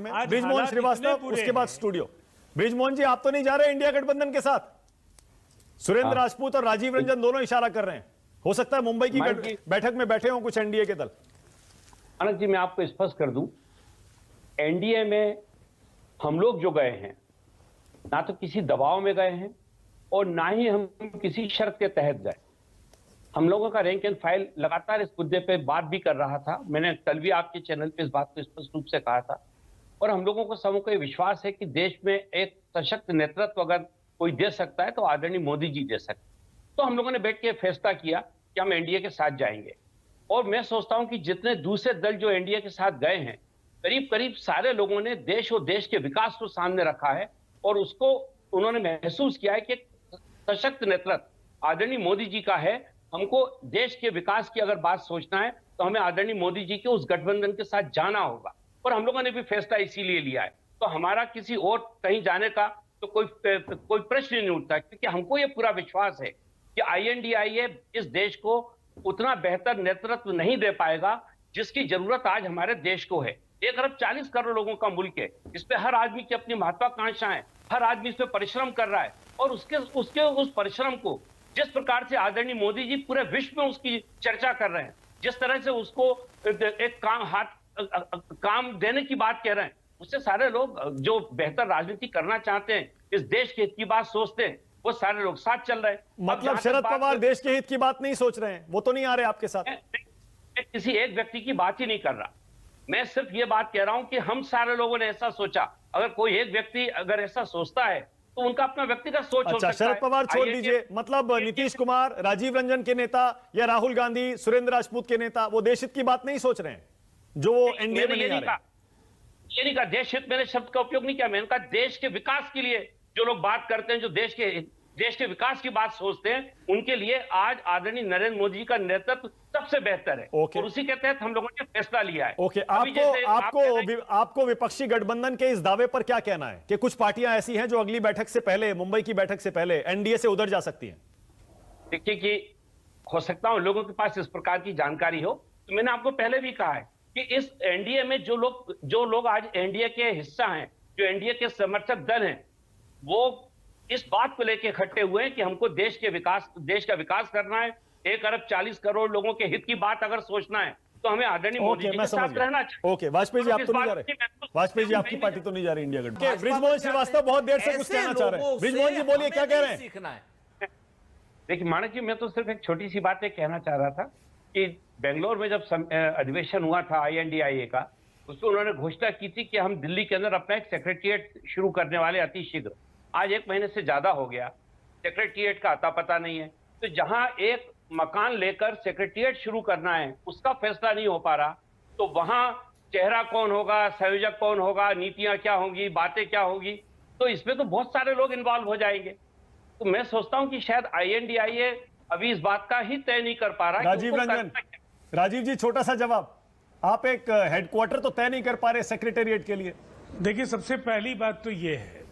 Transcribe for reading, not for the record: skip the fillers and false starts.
में। बृजमोहन श्रीवास्तव, उसके बाद स्टूडियो। बृजमोहन जी, आप तो नहीं जा रहे इंडिया गठबंधन के साथ? सुरेंद्र राजपूत और राजीव रंजन दोनों इशारा कर रहे हैं। हो सकता है मुंबई की बैठक में बैठे हों कुछ एनडीए के दल। आनंद जी, मैं आपको स्पष्ट कर दूं, एनडीए में हम लोग जो गए हैं, ना तो किसी दबाव में गए हैं और ना ही हम किसी शर्त के तहत गए। हम लोगों का रैंक एंड फाइल लगातार इस मुद्दे पे बात भी कर रहा था। मैंने कल भी आपके चैनल पे इस बात को स्पष्ट रूप से कहा था। और हम लोगों को सबको ये विश्वास है कि देश में एक सशक्त नेतृत्व अगर कोई दे सकता है तो आदरणीय मोदी जी दे सकते। तो हम लोगों ने बैठ के फैसला किया कि हम एनडीए के साथ जाएंगे। और मैं सोचता हूं कि जितने दूसरे दल जो एनडीए के साथ गए हैं, करीब करीब सारे लोगों ने देश और देश के विकास को सामने रखा है और उसको उन्होंने महसूस किया है कि सशक्त नेतृत्व आदरणीय मोदी जी का है। हमको देश के विकास की अगर बात सोचना है तो हमें आदरणीय मोदी जी के उस गठबंधन के साथ जाना होगा। और हम लोगों ने भी फैसला इसीलिए लिया है। तो हमारा किसी और कहीं जाने का तो कोई प्रश्न नहीं उठता, क्योंकि हमको ये पूरा विश्वास है कि आईएनडीआईए इस देश को उतना बेहतर नेतृत्व नहीं दे पाएगा जिसकी जरूरत आज हमारे देश को है। 1 अरब 40 करोड़ लोगों का मुल्क है, इस पे हर आदमी की अपनी महत्वाकांक्षाएं, हर आदमी इस पे परिश्रम कर रहा है। और उसके उस परिश्रम को जिस प्रकार से आदरणीय मोदी जी पूरे विश्व में उसकी चर्चा कर रहे हैं, जिस तरह से उसको एक काम देने की बात कह रहे हैं, उससे सारे लोग जो बेहतर राजनीति करना चाहते हैं, इस देश के हित की बात सोचते हैं, वो सारे लोग साथ चल रहे हैं। मतलब शरद पवार देश के हित की बात नहीं सोच रहे हैं, वो तो नहीं आ रहे आपके साथ? मैं किसी एक व्यक्ति की बात ही नहीं कर रहा। मैं सिर्फ ये बात कह रहा हूं कि हम सारे लोगों ने ऐसा सोचा। अगर कोई एक व्यक्ति अगर ऐसा सोचता है तो उनका अपना व्यक्तिगत सोच हो सकता है। शरद पवार छोड़ दीजिए, मतलब नीतीश कुमार, राजीव रंजन के नेता या राहुल गांधी, सुरेंद्र राजपूत के नेता, वो देश हित की बात नहीं सोच रहे हैं जो वो एनडीए में नहीं आ रहे? ये नहीं कहा देश हित, मैंने शब्द का उपयोग नहीं किया। मैंने कहा देश के विकास के लिए जो लोग बात करते हैं, जो देश के विकास की बात सोचते हैं, उनके लिए आज आदरणीय नरेंद्र मोदी जी का नेतृत्व सबसे बेहतर है। और उसी के तहत हम लोगों ने फैसला लिया है। आपको विपक्षी गठबंधन के इस दावे पर क्या कहना है कि कुछ पार्टियां ऐसी हैं जो अगली बैठक से पहले, मुंबई की बैठक से पहले एनडीए से उधर जा सकती हैं? देखिए कि हो सकता है लोगों के पास इस प्रकार की जानकारी हो। तो मैंने आपको पहले भी कहा है कि इस एनडीए में जो लोग आज एनडीए के हिस्सा हैं, जो एनडीए के समर्थक दल हैं, वो इस बात को लेकर इकट्ठे हुए हैं कि हमको देश का विकास करना है। 1 अरब 40 करोड़ लोगों के हित की बात अगर सोचना है तो हमें आदरणीय मोदी जी के साथ रहना चाहिए। ओके, वाजपेयी जी आप तो नहीं जा रहे? वाजपेयी जी आपकी पार्टी तो नहीं जा रही इंडिया गठबंधन? बृजमोहन श्रीवास्तव बहुत देर से कुछ कहना चाह रहे हैं। बृजमोहन जी बोलिए, क्या कह रहे हैं? देखिए मानक जी, मैं तो सिर्फ एक छोटी सी बात कहना चाह रहा था कि बेंगलोर में जब अधिवेशन हुआ था आईएनडीआईए का, उसमें उन्होंने घोषणा की थी कि हम दिल्ली के अंदर अपना एक सेक्रेटरिएट शुरू करने वाले अति शीघ्र। आज 1 महीने से ज्यादा हो गया, सेक्रेटरिएट का अता पता नहीं है। तो जहां एक मकान लेकर सेक्रेटरिएट शुरू करना है उसका फैसला नहीं हो पा रहा, तो वहां चेहरा कौन होगा, संयोजक कौन होगा, नीतियां क्या होंगी, बातें क्या होगी, तो इसमें तो बहुत सारे लोग इन्वॉल्व हो जाएंगे। तो मैं सोचता हूं कि शायद आईएनडीआईए अभी इस बात का ही तय नहीं कर पा रहा। राजीव रंजन, राजीव जी छोटा सा जवाब, आप एक हेडक्वार्टर तो तय नहीं कर पा रहे सेक्रेटेरिएट के लिए? देखिए, सबसे पहली बात तो ये है